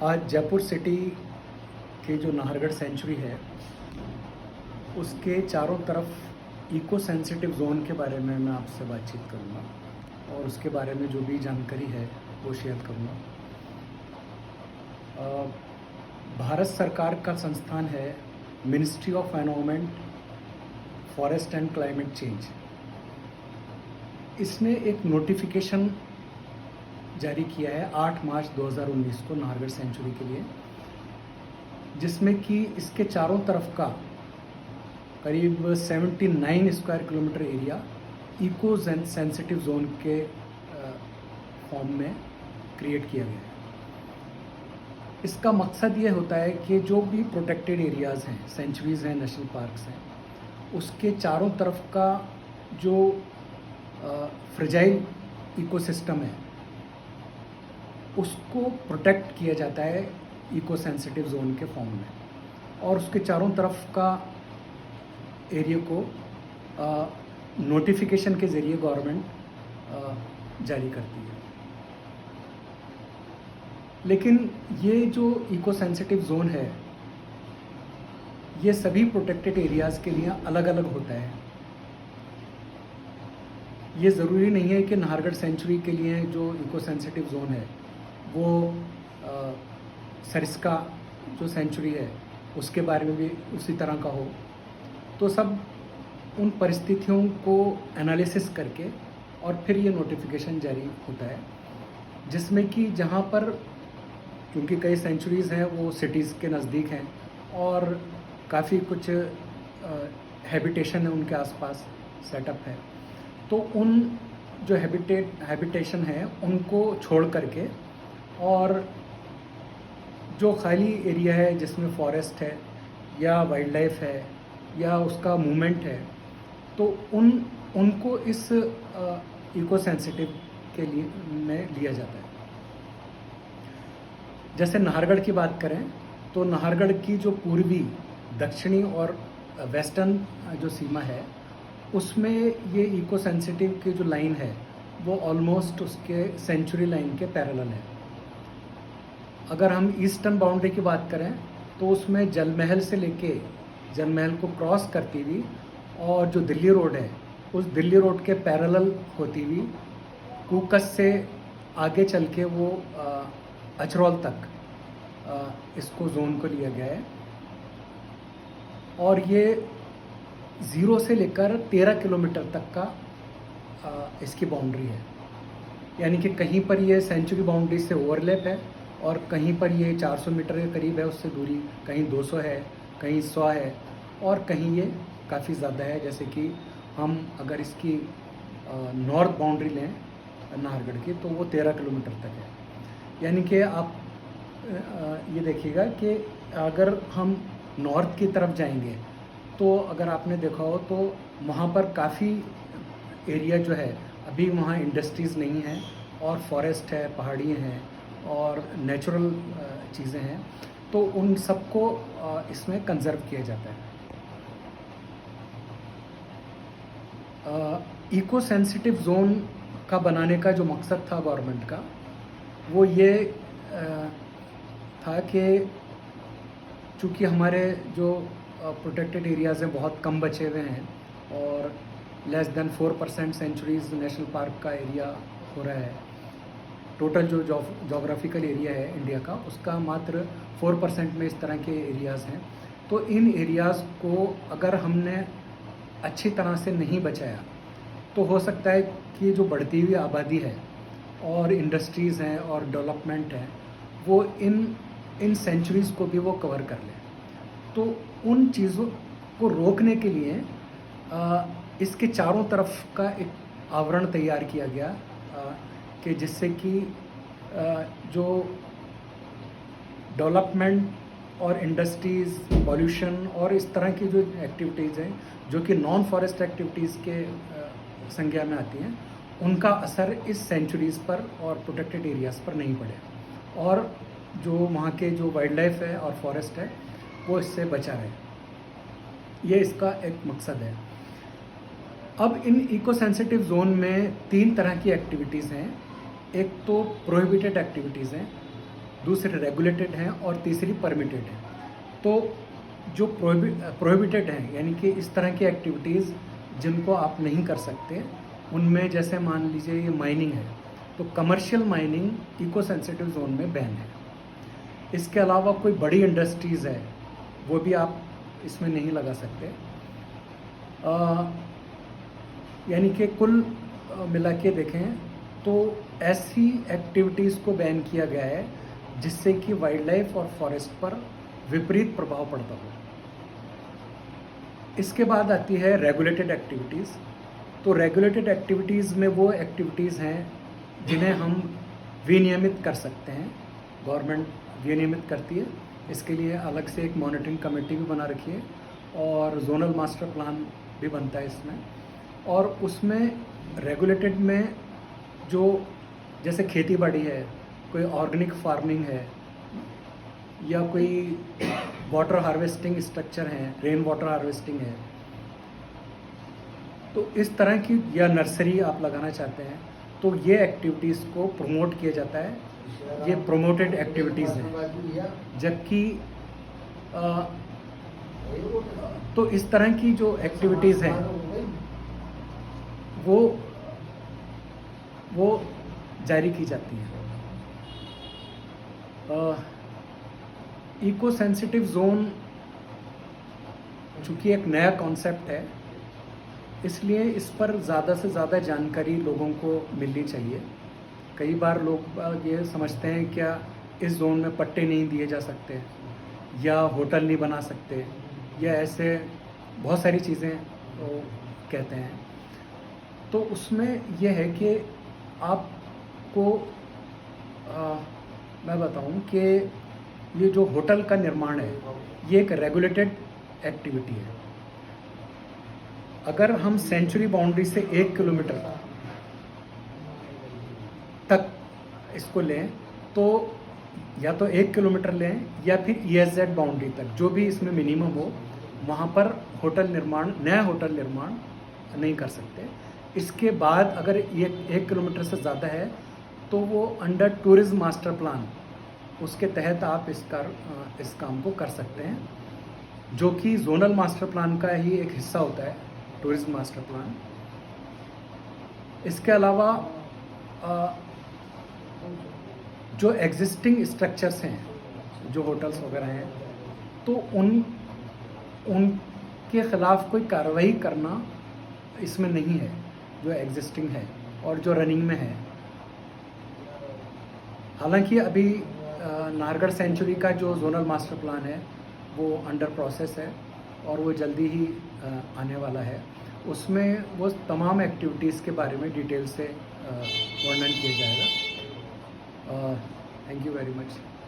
आज जयपुर सिटी के जो नाहरगढ़ सेंचुरी है उसके चारों तरफ इको सेंसिटिव जोन के बारे में मैं आपसे बातचीत करूँगा और उसके बारे में जो भी जानकारी है वो शेयर करूँगा। भारत सरकार का संस्थान है ministry of environment, forest and climate change. इसने एक नोटिफिकेशन जारी किया है 8 मार्च 2019 को नाहरगढ़ सेंचुरी के लिए, जिसमें कि इसके चारों तरफ का करीब 79 square kilometre area eco sensitive zone के फॉर्म में क्रिएट किया गया है। इसका मकसद ये होता है कि जो भी प्रोटेक्टेड एरियाज़ हैं, सेंचुरीज़ हैं, नेशनल पार्क्स हैं, उसके चारों तरफ का जो फ्रेजाइल इकोसिस्टम है उसको प्रोटेक्ट किया जाता है इको सेंसिटिव जोन के फॉर्म में, और उसके चारों तरफ का एरिया को नोटिफिकेशन के ज़रिए गवर्नमेंट जारी करती है। लेकिन ये जो इको सेंसिटिव जोन है ये सभी प्रोटेक्टेड एरियाज़ के लिए अलग अलग होता है। ये ज़रूरी नहीं है कि नाहरगढ़ सेंचुरी के लिए जो इको सेंसिटिव जोन है वो सरिस्का जो सेंचुरी है उसके बारे में भी उसी तरह का हो। तो सब उन परिस्थितियों को एनालिसिस करके और फिर ये नोटिफिकेशन जारी होता है, जिसमें कि जहाँ पर क्योंकि कई सेंचुरीज़ हैं वो सिटीज़ के नज़दीक हैं और काफ़ी कुछ हैबिटेशन है उनके आसपास सेटअप है, तो उन जो हैबिटेशन है उनको छोड़ करके और जो खाली एरिया है जिसमें फॉरेस्ट है या वाइल्ड लाइफ है या उसका मूवमेंट है, तो उनको इस इको सेंसिटिव के लिए में लिया जाता है। जैसे नाहरगढ़ की बात करें तो नाहरगढ़ की जो पूर्वी, दक्षिणी और वेस्टर्न जो सीमा है उसमें ये इको सेंसिटिव की जो लाइन है वो ऑलमोस्ट उसके सेंचुरी लाइन के पैरेलल है। अगर हम ईस्टर्न बाउंड्री की बात करें तो उसमें जल महल से लेके जल महल को क्रॉस करती हुई और जो दिल्ली रोड है उस दिल्ली रोड के पैरेलल होती हुई कूकस से आगे चल के वो अचरौल तक इसको जोन को लिया गया है। और ये 0 से लेकर 13 किलोमीटर तक का इसकी बाउंड्री है, यानी कि कहीं पर ये सेंचुरी बाउंड्री से ओवरलैप है और कहीं पर ये 400 मीटर के करीब है उससे दूरी, कहीं 200 है, कहीं 100 है और कहीं ये काफ़ी ज़्यादा है। जैसे कि हम अगर इसकी नॉर्थ बाउंड्री लें नाहरगढ़ की तो वो 13 किलोमीटर तक है। यानी कि आप ये देखिएगा कि अगर हम नॉर्थ की तरफ जाएंगे तो अगर आपने देखा हो तो वहाँ पर काफ़ी एरिया जो है अभी वहाँ इंडस्ट्रीज़ नहीं हैं और फॉरेस्ट है, पहाड़ियाँ हैं और नेचुरल चीज़ें हैं, तो उन सबको इसमें कंजर्व किया जाता है। इको सेंसिटिव जोन का बनाने का जो मकसद था गवर्नमेंट का वो ये था कि चूँकि हमारे जो प्रोटेक्टेड एरियाज़ हैं बहुत कम बचे हुए हैं और less than 4% centuries national park का एरिया हो रहा है। टोटल जो जोग्राफिकल एरिया है इंडिया का उसका मात्र 4% में इस तरह के एरियाज़ हैं। तो इन एरियाज़ को अगर हमने अच्छी तरह से नहीं बचाया तो हो सकता है कि जो बढ़ती हुई आबादी है और इंडस्ट्रीज़ हैं और डेवलपमेंट है वो इन सेंचुरीज़ को भी वो कवर कर ले। तो उन चीज़ों को रोकने के लिए इसके चारों तरफ का एक आवरण तैयार किया गया कि जिससे कि जो डेवलपमेंट और इंडस्ट्रीज़, पॉल्यूशन और इस तरह की जो एक्टिविटीज़ हैं जो कि नॉन फॉरेस्ट एक्टिविटीज़ के संज्ञा में आती हैं, उनका असर इस सेंचुरीज़ पर और प्रोटेक्टेड एरियाज़ पर नहीं पड़े और जो वहाँ के जो वाइल्ड लाइफ है और फॉरेस्ट है वो इससे बचा रहे। ये इसका एक मकसद है। अब इन इको सेंसिटिव जोन में 3 तरह की एक्टिविटीज़ हैं। एक तो प्रोहिबिटेड एक्टिविटीज़ हैं दूसरी रेगुलेटेड हैं और तीसरी परमिटेड है। तो जो प्रोहिबिटेड हैं, यानी कि इस तरह की एक्टिविटीज़ जिनको आप नहीं कर सकते, उनमें जैसे मान लीजिए ये माइनिंग है, तो commercial mining eco sensitive zone में बैन है। इसके अलावा कोई बड़ी इंडस्ट्रीज़ है वो भी आप इसमें नहीं लगा सकते। यानी कि कुल मिला के देखें तो ऐसी एक्टिविटीज़ को बैन किया गया है जिससे कि वाइल्ड लाइफ और फॉरेस्ट पर विपरीत प्रभाव पड़ता हो। इसके बाद आती है रेगुलेटेड एक्टिविटीज़। तो रेगुलेटेड एक्टिविटीज़ में वो एक्टिविटीज़ हैं जिन्हें हम विनियमित कर सकते हैं, गवर्नमेंट विनियमित करती है। इसके लिए अलग से एक मॉनिटरिंग कमेटी भी बना रखी है और जोनल मास्टर प्लान भी बनता है इसमें। और उसमें रेगुलेटेड में जो जैसे खेती बाड़ी है, कोई ऑर्गेनिक फार्मिंग है, या कोई वाटर हार्वेस्टिंग स्ट्रक्चर है, रेन वाटर हार्वेस्टिंग है, तो इस तरह की, या नर्सरी आप लगाना चाहते हैं, तो ये एक्टिविटीज़ को प्रमोट किया जाता है। ये प्रमोटेड एक्टिविटीज़ हैं। जबकि तो इस तरह की जो एक्टिविटीज़ हैं वो जारी की जाती हैं। इको सेंसिटिव जोन चूँकि एक नया कॉन्सेप्ट है, इसलिए इस पर ज़्यादा से ज़्यादा जानकारी लोगों को मिलनी चाहिए। कई बार लोग ये समझते हैं क्या इस जोन में पट्टे नहीं दिए जा सकते, या होटल नहीं बना सकते, या ऐसे बहुत सारी चीज़ें वो कहते हैं। तो उसमें यह है कि आपको मैं बताऊं कि ये जो होटल का निर्माण है, ये एक रेगुलेटेड एक्टिविटी है। अगर हम सेंचुरी बाउंड्री से 1 किलोमीटर तक इसको लें, तो या तो 1 किलोमीटर लें या फिर ESZ बाउंड्री तक, जो भी इसमें मिनिमम हो, वहाँ पर होटल निर्माण, नया होटल निर्माण नहीं कर सकते। इसके बाद अगर ये 1 किलोमीटर से ज़्यादा है तो वो अंडर टूरिज्म मास्टर प्लान, उसके तहत आप इस काम को कर सकते हैं, जो कि जोनल मास्टर प्लान का ही एक हिस्सा होता है, टूरिज्म मास्टर प्लान। इसके अलावा जो एग्जिस्टिंग स्ट्रक्चर्स हैं, जो होटल्स वगैरह हैं, तो उनके ख़िलाफ़ कोई कार्रवाई करना इसमें नहीं है, जो एग्जिस्टिंग है और जो रनिंग में है। हालांकि अभी नाहरगढ़ सेंचुरी का जो जोनल मास्टर प्लान है वो अंडर प्रोसेस है और वो जल्दी ही आने वाला है। उसमें वो तमाम एक्टिविटीज़ के बारे में डिटेल से वर्णन किया जाएगा। Thank you very much.